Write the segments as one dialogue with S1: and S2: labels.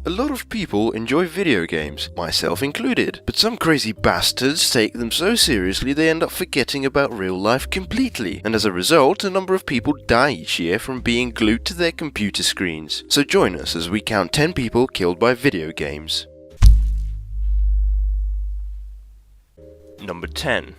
S1: A lot of people enjoy video games, myself included, but some crazy bastards take them so seriously they end up forgetting about real life completely, and as a result, a number of people die each year from being glued to their computer screens. So join us as we count 10 people killed by video games. Number 10.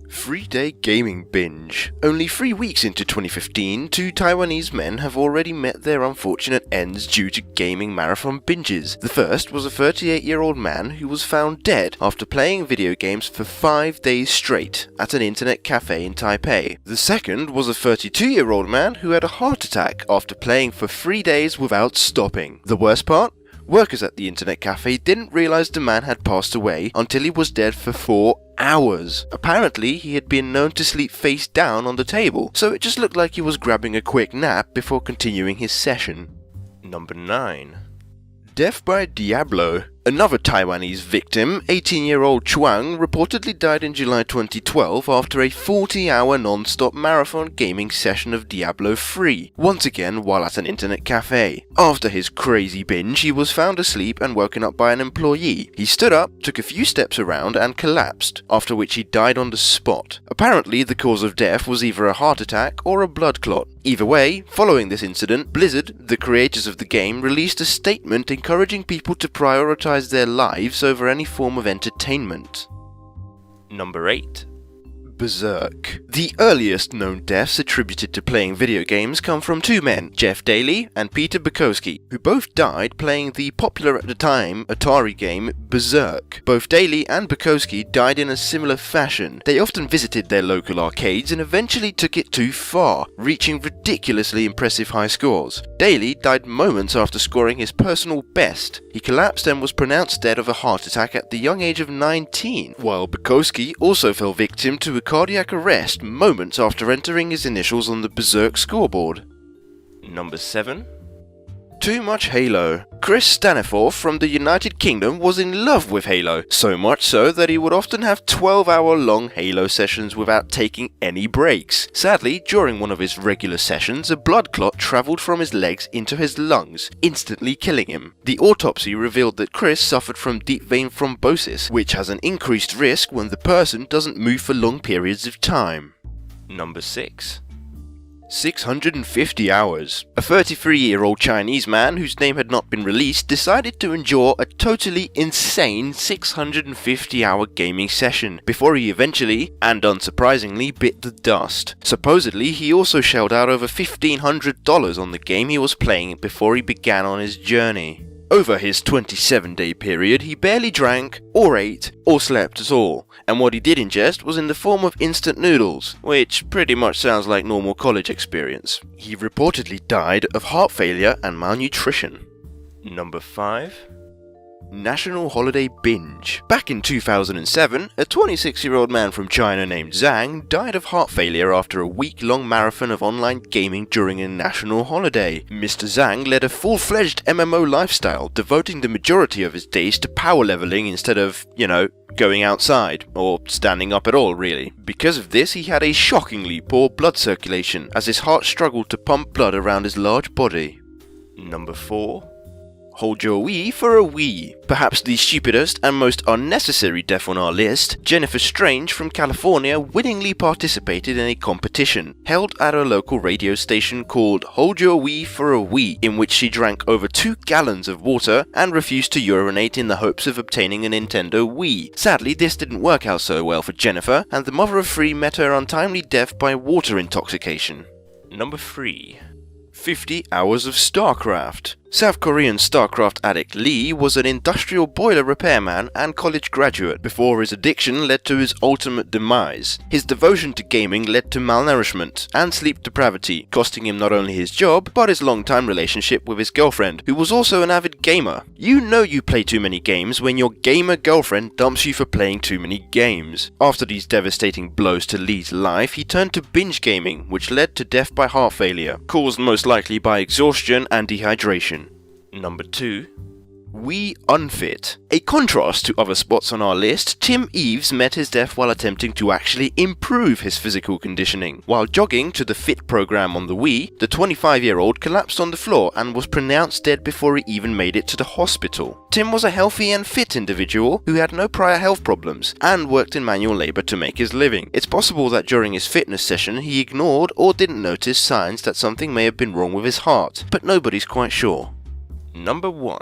S1: 3-day Gaming Binge. Only 3 weeks into 2015, 2 Taiwanese men have already met their unfortunate ends due to gaming marathon binges. The first was a 38-year-old man who was found dead after playing video games for 5 days straight at an internet cafe in Taipei. The second was a 32-year-old man who had a heart attack after playing for 3 days without stopping. The worst part? Workers at the internet cafe didn't realize the man had passed away until he was dead for 4 hours. Apparently, he had been known to sleep face down on the table, so it just looked like he was grabbing a quick nap before continuing his session. Number 9. Death by Diablo. Another Taiwanese victim, 18-year-old Chuang, reportedly died in July 2012 after a 40-hour non-stop marathon gaming session of Diablo 3, once again while at an internet cafe. After his crazy binge, he was found asleep and woken up by an employee. He stood up, took a few steps around and collapsed, after which he died on the spot. Apparently, the cause of death was either a heart attack or a blood clot. Either way, following this incident, Blizzard, the creators of the game, released a statement encouraging people to prioritize their lives over any form of entertainment. Number 8. Bezerk. The earliest known deaths attributed to playing video games come from 2 men, Jeff Daly and Peter Bukowski, who both died playing the popular at the time Atari game Berzerk. Both Daly and Bukowski died in a similar fashion. They often visited their local arcades and eventually took it too far, reaching ridiculously impressive high scores. Daly died moments after scoring his personal best. He collapsed and was pronounced dead of a heart attack at the young age of 19, while Bukowski also fell victim to a cardiac arrest moments after entering his initials on the Bezerk scoreboard. Number 7. Too much Halo. Chris Staniforth from the United Kingdom was in love with Halo, so much so that he would often have 12-hour-long Halo sessions without taking any breaks. Sadly, during one of his regular sessions, a blood clot travelled from his legs into his lungs, instantly killing him. The autopsy revealed that Chris suffered from deep vein thrombosis, which has an increased risk when the person doesn't move for long periods of time. Number 6. 650 hours. A 33-year-old Chinese man whose name had not been released decided to endure a totally insane 650-hour gaming session before he eventually, and unsurprisingly, bit the dust. Supposedly, he also shelled out over $1,500 on the game he was playing before he began on his journey. Over his 27-day period, he barely drank, or ate, or slept at all, and what he did ingest was in the form of instant noodles, which pretty much sounds like normal college experience. He reportedly died of heart failure and malnutrition. Number 5. National Holiday Binge. Back in 2007, a 26-year-old man from China named Zhang died of heart failure after a week-long marathon of online gaming during a national holiday. Mr. Zhang led a full-fledged MMO lifestyle, devoting the majority of his days to power leveling instead of, going outside, or standing up at all really. Because of this, he had a shockingly poor blood circulation, as his heart struggled to pump blood around his large body. Number 4. Hold your Wii for a Wii. Perhaps the stupidest and most unnecessary death on our list, Jennifer Strange from California willingly participated in a competition held at a local radio station called Hold Your Wii for a Wii, in which she drank over 2 gallons of water and refused to urinate in the hopes of obtaining a Nintendo Wii. Sadly, this didn't work out so well for Jennifer, and the mother of 3 met her untimely death by water intoxication. Number 3. 50 Hours of Starcraft. South Korean StarCraft addict Lee was an industrial boiler repairman and college graduate before his addiction led to his ultimate demise. His devotion to gaming led to malnourishment and sleep depravity, costing him not only his job, but his long-time relationship with his girlfriend, who was also an avid gamer. You know you play too many games when your gamer girlfriend dumps you for playing too many games. After these devastating blows to Lee's life, he turned to binge gaming, which led to death by heart failure, caused most likely by exhaustion and dehydration. Number 2. Wii Unfit. A contrast to other spots on our list, Tim Eves met his death while attempting to actually improve his physical conditioning. While jogging to the Fit program on the Wii, the 25-year-old collapsed on the floor and was pronounced dead before he even made it to the hospital. Tim was a healthy and fit individual who had no prior health problems and worked in manual labor to make his living. It's possible that during his fitness session he ignored or didn't notice signs that something may have been wrong with his heart, but nobody's quite sure. Number 1.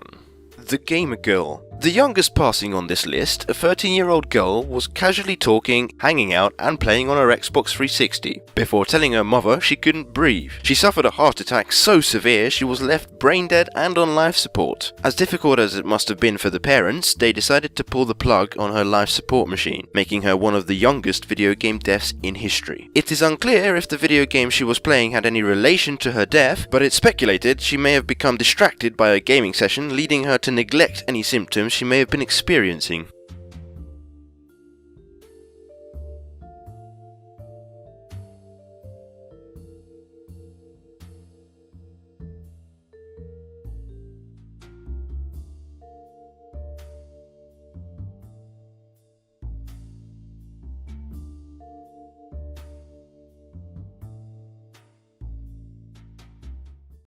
S1: The Gamer Girl. The youngest passing on this list, a 13-year-old girl, was casually talking, hanging out and playing on her Xbox 360 before telling her mother she couldn't breathe. She suffered a heart attack so severe she was left brain dead and on life support. As difficult as it must have been for the parents, they decided to pull the plug on her life support machine, making her one of the youngest video game deaths in history. It is unclear if the video game she was playing had any relation to her death, but it's speculated she may have become distracted by a gaming session, leading her to neglect any symptoms she may have been experiencing.